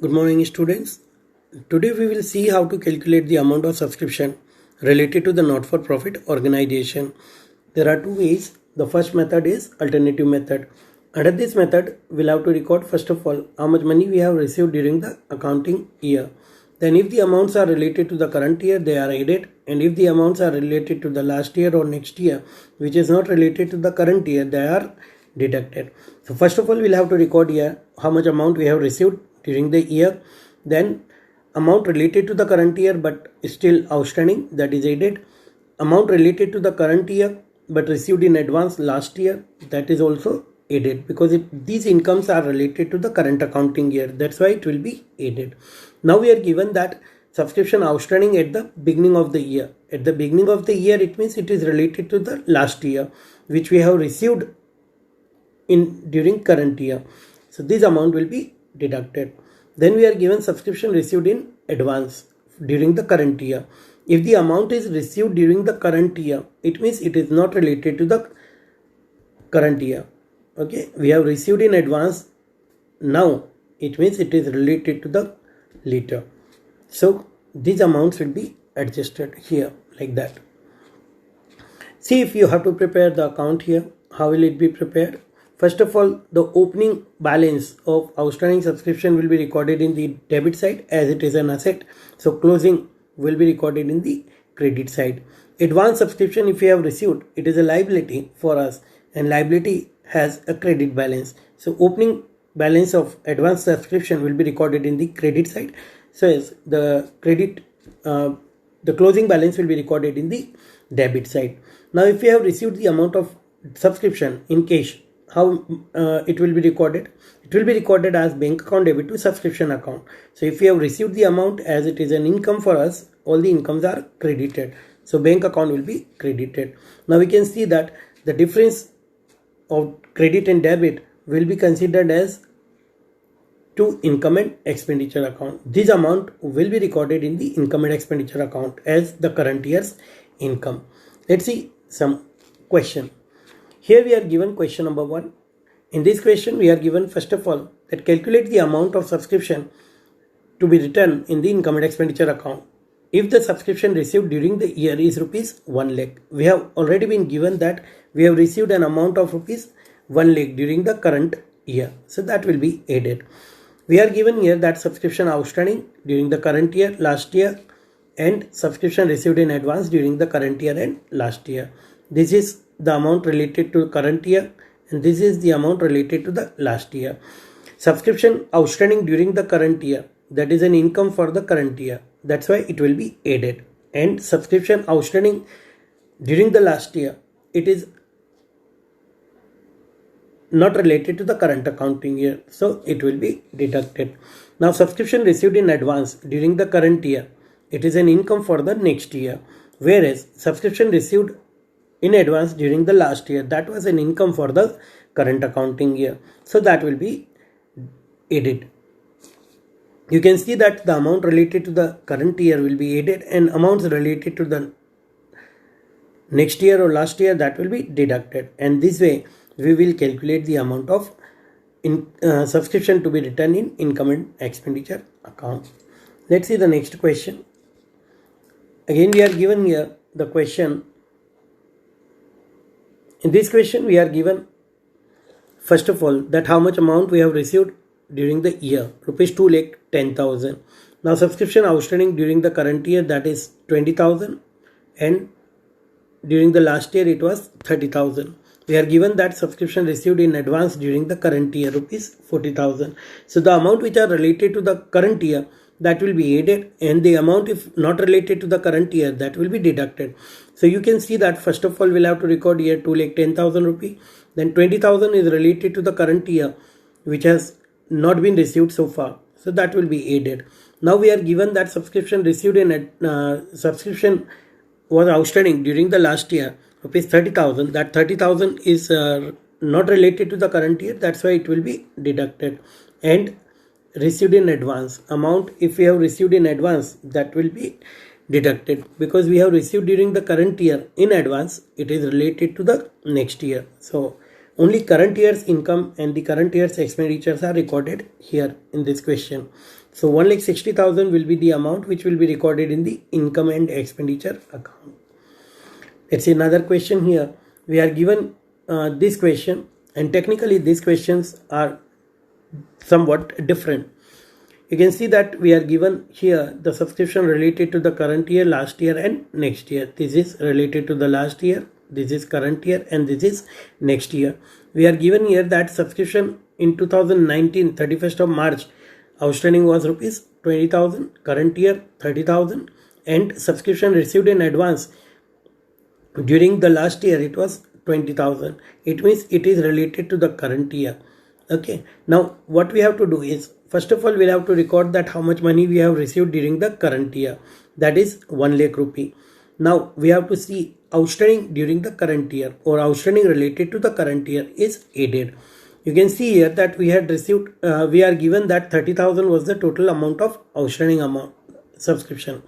Good morning, students. Today we will see how to calculate the amount of subscription related to the not-for-profit organization. There are two ways. The first method is alternative method. Under this method, we'll have to record first of all how much money we have received during the accounting year. Then if the amounts are related to the current year, they are added, and if the amounts are related to the last year or next year, which is not related to the current year, they are deducted. So first of all, we'll have to record here how much amount we have received during the year. Then amount related to the current year but still outstanding, that is added. Amount related to the current year but received in advance last year, that is also added, because these incomes are related to the current accounting year, that's why it will be added. Now we are given that subscription outstanding at the beginning of the year. At the beginning of the year, it means it is related to the last year which we have received during current year. So this amount will be deducted. Then we are given subscription received in advance during the current year. If the amount is received during the current year, it means it is not related to the current year. Okay, we have received in advance now, it means it is related to the later. So these amounts will be adjusted here like that. See, if you have to prepare the account here, how will it be prepared? First of all, the opening balance of outstanding subscription will be recorded in the debit side as it is an asset. So closing will be recorded in the credit side. Advance subscription, if we have received, it is a liability for us, and liability has a credit balance. So opening balance of advance subscription will be recorded in the credit side. So yes, the closing balance will be recorded in the debit side. Now if we have received the amount of subscription in cash, how it will be recorded? It will be recorded as bank account debit to subscription account. So if we have received the amount, as it is an income for us, all the incomes are credited. So bank account will be credited. Now we can see that the difference of credit and debit will be considered as to income and expenditure account. This amount will be recorded in the income and expenditure account as the current year's income. Let's see some question. Here we are given question number 1. In this question we are given first of all that calculate the amount of subscription to be written in the income and expenditure account if the subscription received during the year is rupees 1 lakh. We have already been given that we have received an amount of rupees 1 lakh during the current year. So that will be added. We are given here that subscription outstanding during the current year, last year, and subscription received in advance during the current year and last year. This is the amount related to current year, and this is the amount related to the last year. Subscription outstanding during the current year, that is an income for the current year, that's why it will be added. And subscription outstanding during the last year, it is not related to the current accounting year, so it will be deducted. Now subscription received in advance during the current year, it is an income for the next year, whereas subscription received in advance during the last year, that was an income for the current accounting year, so that will be added. You can see that the amount related to the current year will be added, and amounts related to the next year or last year, that will be deducted. And this way we will calculate the amount of subscription to be written in income and expenditure account. Let's see the next question. Again we are given here the question. In this question we are given first of all that how much amount we have received during the year, rupees 2,10,000. Now subscription outstanding during the current year, that is 20,000, and during the last year it was 30,000. We are given that subscription received in advance during the current year, rupees 40,000. So the amount which are related to the current year, that will be added, and the amount if not related to the current year, that will be deducted. So you can see that first of all we'll have to record here 2,10,000 rupee. Then 20,000 is related to the current year which has not been received so far, so that will be added. Now we are given that subscription received in subscription was outstanding during the last year, rupees 30,000. That 30,000 is not related to the current year, that's why it will be deducted. And received in advance amount, if we have received in advance, that will be deducted, because we have received during the current year in advance, it is related to the next year. So only current year's income and the current year's expenditures are recorded here in this question. So 1,60,000 will be the amount which will be recorded in the income and expenditure account. Let's see another question here. We are given this question, and technically these questions are somewhat different. You can see that we are given here the subscription related to the current year, last year and next year. This is related to the last year, this is current year, and this is next year. We are given here that subscription in 2019 31st of March outstanding was rupees 20,000, current year 30,000, and subscription received in advance during the last year it was 20,000. It means it is related to the current year. Okay, now what we have to do is, first of all, we'll have to record that how much money we have received during the current year, that is 1 lakh rupee. Now we have to see outstanding during the current year or outstanding related to the current year is added. You can see here that we had received, we are given that 30,000 was the total amount of outstanding amount subscription.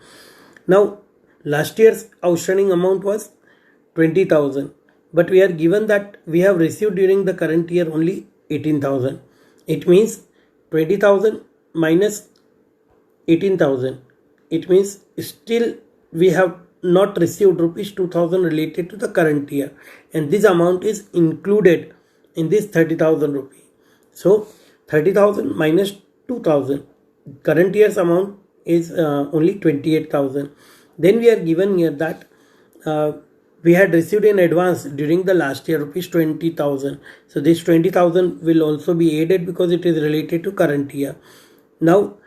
Now last year's outstanding amount was 20,000, but we are given that we have received during the current year only 18,000. It means 20,000 minus 18,000. It means still we have not received rupees 2,000 related to the current year, and this amount is included in this 30,000 rupee. So 30,000 minus 2,000, current year's amount is only 28,000. Then we are given here that we had received in advance during the last year rupees 20,000. So this 20,000 will also be added because it is related to current year. Now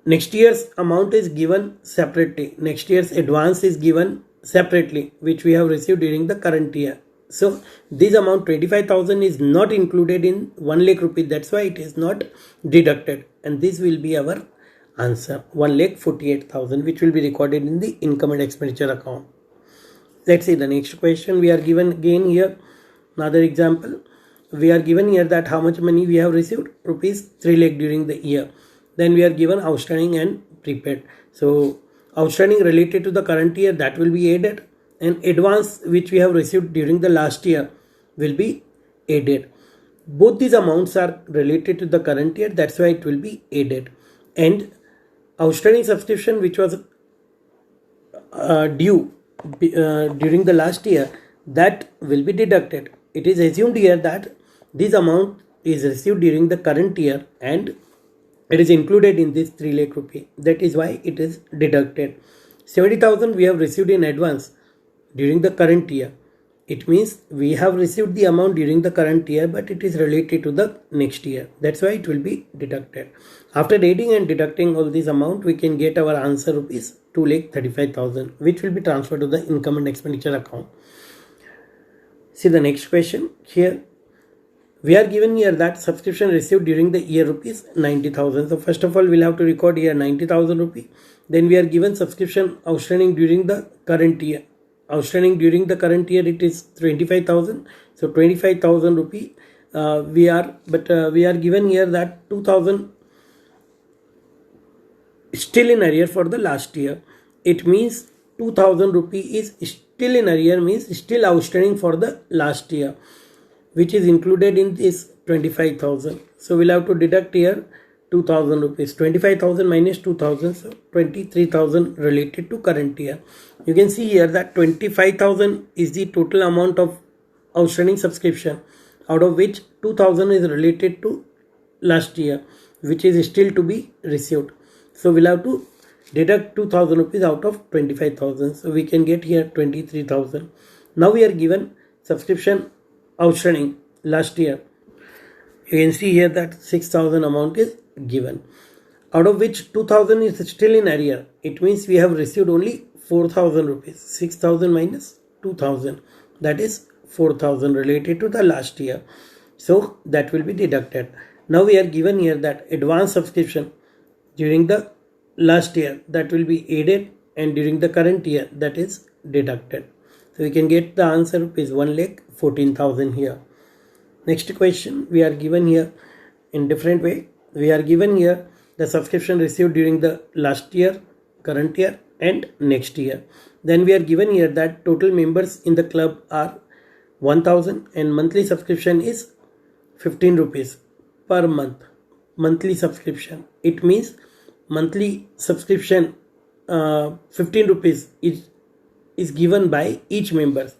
next year's amount is given separately. Next year's advance is given separately, which we have received during the current year. So this amount 25,000 is not included in 1 lakh rupee. That's why it is not deducted, and this will be our answer, 1,48,000, which will be recorded in the income and expenditure account. Let's see the next question. We are given again here another example. We are given here that how much money we have received, rupees 3 lakh during the year. Then we are given outstanding and prepaid. So outstanding related to the current year, that will be added, and advance which we have received during the last year will be added. Both these amounts are related to the current year, that's why it will be added. And outstanding subscription which was due during the last year, that will be deducted. It is assumed here that this amount is received during the current year and it is included in this 3 lakh rupee. That is why it is deducted. 70,000 we have received in advance during the current year. It means we have received the amount during the current year, but it is related to the next year. That's why it will be deducted. After adding and deducting all this amount, we can get our answer rupees 2,35,000, which will be transferred to the income and expenditure account. See the next question here. We are given here that subscription received during the year rupees 90,000. So first of all, we'll have to record here 90,000 rupee. Then we are given subscription outstanding during the current year. Outstanding during the current year, it is 25,000. So 25,000 rupee we are given here that 2,000 still in arrear for the last year. It means 2,000 rupee is still in arrear, means still outstanding for the last year, which is included in this 25,000. So we'll have to deduct here 2,000 rupees. 25,000 minus 2,000, so 23,000 related to current year. You can see here that 25,000 is the total amount of outstanding subscription, out of which 2,000 is related to last year, which is still to be received. So we'll have to deduct 2,000 rupees out of 25,000. So we can get here 23,000. Now we are given subscription outstanding last year. You can see here that 6,000 amount is given, out of which 2,000 is still in arrear. It means we have received only 4,000 rupees. 6,000 minus 2,000, that is 4,000 related to the last year. So that will be deducted. Now we are given here that advance subscription during the last year, that will be added, and during the current year, that is deducted. So we can get the answer is 1,14,000 here. Next question we are given here in different way. We are given here the subscription received during the last year, current year and next year. Then we are given here that total members in the club are 1,000 and monthly subscription is 15 rupees per month. monthly subscription. It means monthly subscription 15 rupees is given by each member.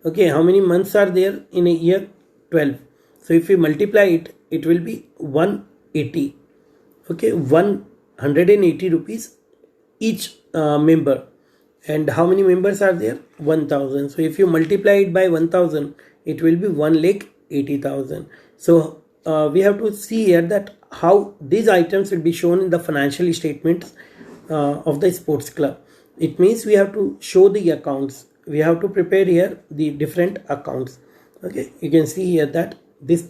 Okay, how many months are there in a year? 12. So if we multiply it, it will be 180. Okay, 180 rupees each member. And how many members are there? 1000. So if you multiply it by 1000, it will be 1,80,000. So we have to see here that how these items will be shown in the financial statements of the sports club. It means we have to show the accounts. We have to prepare here the different accounts. Okay, you can see here that these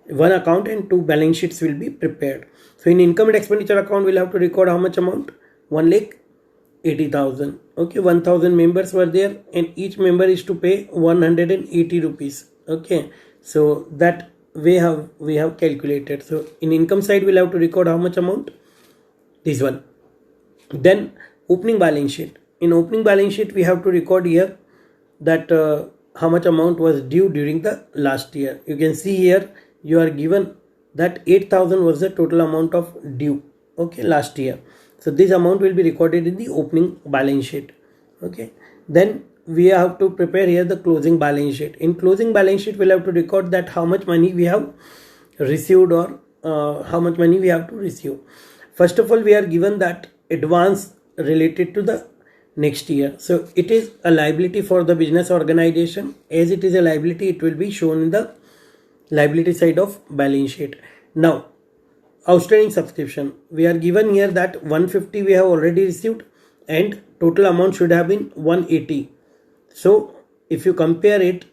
one account and two balance sheets will be prepared. So in income and expenditure account, we'll have to record how much amount? 1,80,000. Okay, 1000 members were there and each member is to pay 180 rupees. Okay, so that we have calculated. So in income side, we'll have to record how much amount? This one. Then opening balance sheet. In opening balance sheet, we have to record here that how much amount was due during the last year. You can see here you are given that 8,000 was the total amount of due. Okay, last year. So this amount will be recorded in the opening balance sheet. Okay, then we have to prepare here the closing balance sheet. In closing balance sheet, we'll have to record that how much money we have received or how much money we have to receive. First of all, we are given that advance related to the next year. So it is a liability for the business organization. As it is a liability, it will be shown in the liability side of balance sheet. Now, outstanding subscription. We are given here that 150 we have already received and total amount should have been 180. So if you compare it,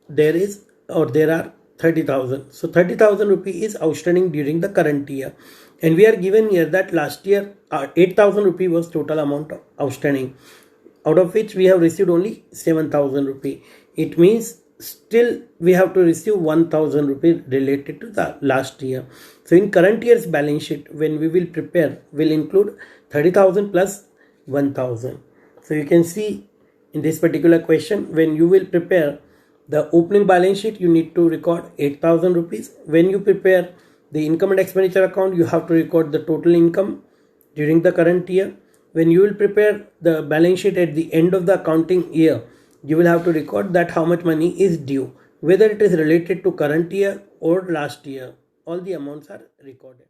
there are 30,000. So 30,000 rupee is outstanding during the current year. And we are given here that last year 8,000 rupee was total amount of outstanding, out of which we have received only 7,000 rupee. It means still we have to receive 1,000 rupee related to the last year. So in current year's balance sheet, when we will prepare, will include 30,000 plus 1,000. So you can see in this particular question, when you will prepare the opening balance sheet, you need to record 8,000 rupees. When you prepare the income and expenditure account, you have to record the total income during the current year. When you will prepare the balance sheet at the end of the accounting year, you will have to record that how much money is due, whether it is related to current year or last year. All the amounts are recorded.